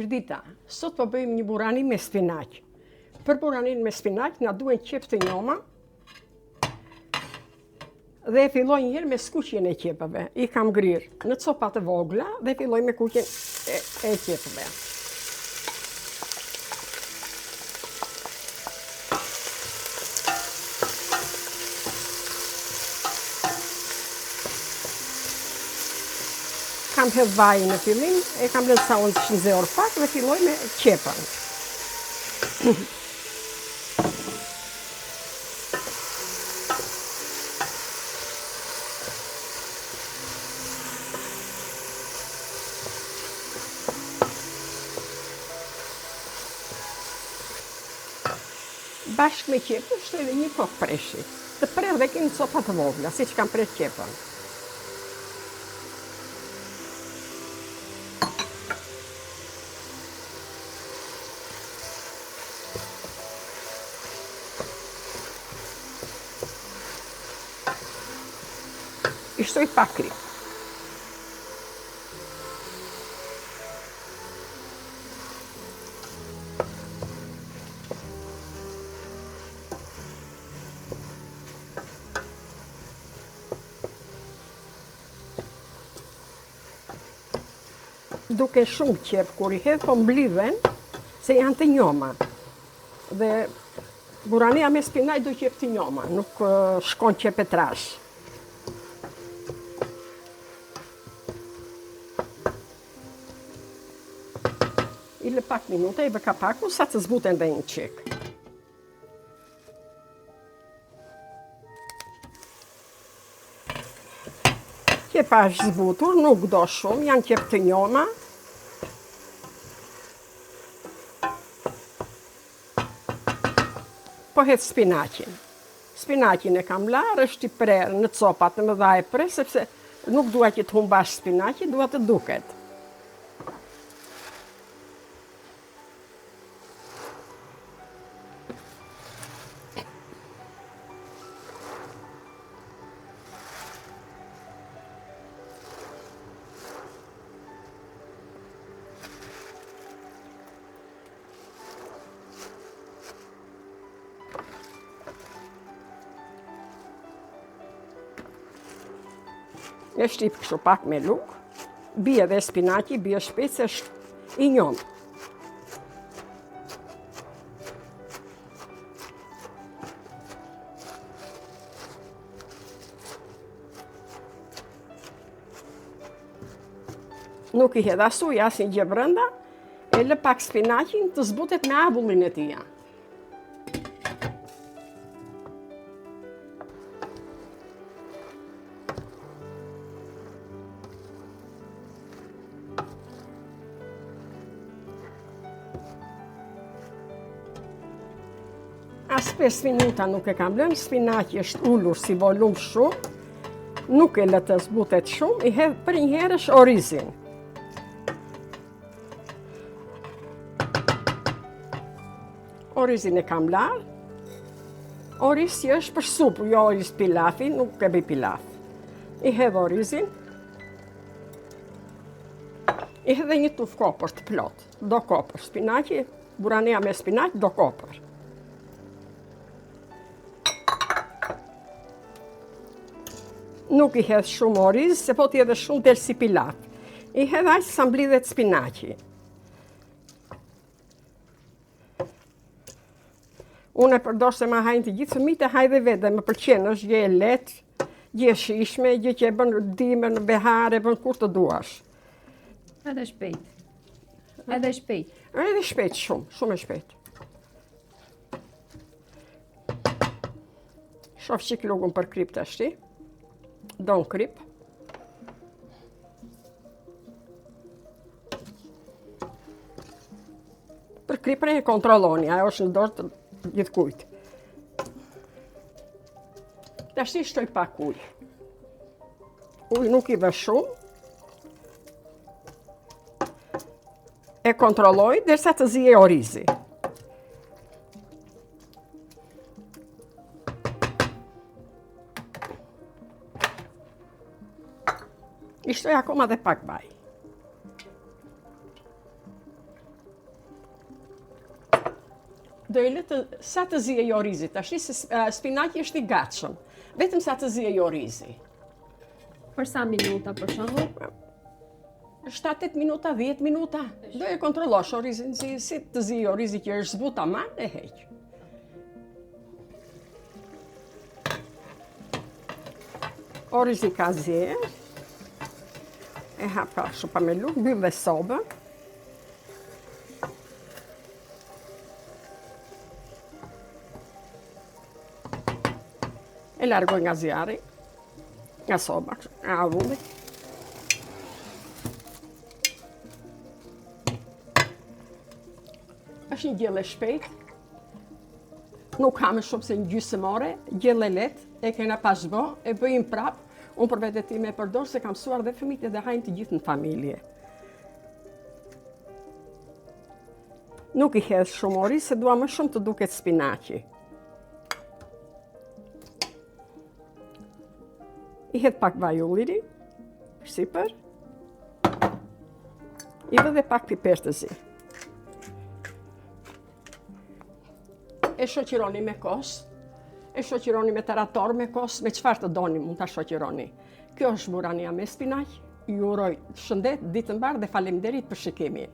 Mirdita, sot po bëjmë një burani me spinaq. Për buranin me spinaq na duhen qep të njoma dhe filloj njëherë me skuqjen e qepëve. I kam ngrirë në copa të vogla dhe filloj me kuqjen e qepëve. Kam hedhë vaj në fillim, e kam lënë sa unë të shizor pak dhe filloj me qepën. Bashkë me qepën, shtu edhe një kokë preshi. Të prerë dhe kemi copa të vogla, si që kam prerë qepën. I shtoj pak krip. Duke shumë qep, kur I hedh po mblidhen, se janë të njoma. Dhe burania me spinaq do qep të njoma, nuk shkon qep e trash. I lë pak minuta, I bë kapaku sa të zbuten dhe një qik. Qepa është zbutur, nuk do shumë, janë qep të njoma. Po hedh spinaqin. Spinaqin e kam larë, është I prerë në copat në mëdha e pre, sepse nuk dua që të humbash spinaqi, dua të duket. E shtip kështu pak me luk, bie dhe spinaqi, bie shpejt se është I njom. Nuk I hedh as ujë, as një gjë brenda, e lë pak spinaqin të zbutet me avullin e tija. As 5 minuta nuk e kam lënë, spinaqi është ullur si volum shumë, nuk e lë të zbutet shumë, I hedh për një herësh orizin. Orizin e kam larë, oriz që është për supë, jo oriz pilafi, nuk e bëj pilaf. I hedh orizin, I hedh një tuf kopër të plot, do kopër, spinaqi, burania me spinaq, do kopër. Nuk I hedh shumë oriz, se po t'i edhe shumë del si pilaf. I hedh aq sa mblidhet spinaqi. Unë e përdor se ma hajnë të gjithë fëmijët, e haj dhe vetë, dhe më pëlqen, është gjë e lehtë, gjë e shijshme, gjë që e bën dimër, behar, e bën kur të duash. Edhe shpejt. Edhe shpejt. Edhe shpejt shumë, shumë e shpejt. Shoh qik lugën për krip tashti. Don krip. Për kripën e kontrolloni, ajo është në dorë të gjithkujt. Tashti shtoj pak ujë. Ujë nuk I vë shumë. E kontrolloj derisa të zije orizi. I shtoj akoma dhe pak vaj. Do e lë sa të zije jo rizi. Tash se spinaqi është i gatshëm. Vetëm sa të zije jo rizi. Për sa minuta për shembull? 7-8 minuta, 10 minuta. Do e kontrollosh orizin, si të zi orizi që është zbut aman e heq. Orizi ka zjerë. E hapa shupa me luk, mbyll dhe sobën. E largoj nga zjarri, nga soba, nga avulli. Është një gjellë e shpejt, nuk ha më shumë se një gjysmë ore, gjellë e lehtë, e kena pas bë, e bëjmë prap, unë për vete time e përdor se kam mësuar dhe fëmijët edhe hajnë të gjithë në familje. Nuk i hedh shumë oriz, se dua më shumë të duket spinaqi. I hedh pak vaj ulliri, sipër. I vë dhe pak piper të zi. E shoqëroni me kos, e shoqëroni me tarator me kos, me çfarë të doni mund ta shoqëroni. Kjo është burania me spinaq. Ju uroj shëndet, ditë të mbarë dhe faleminderit për shikimin.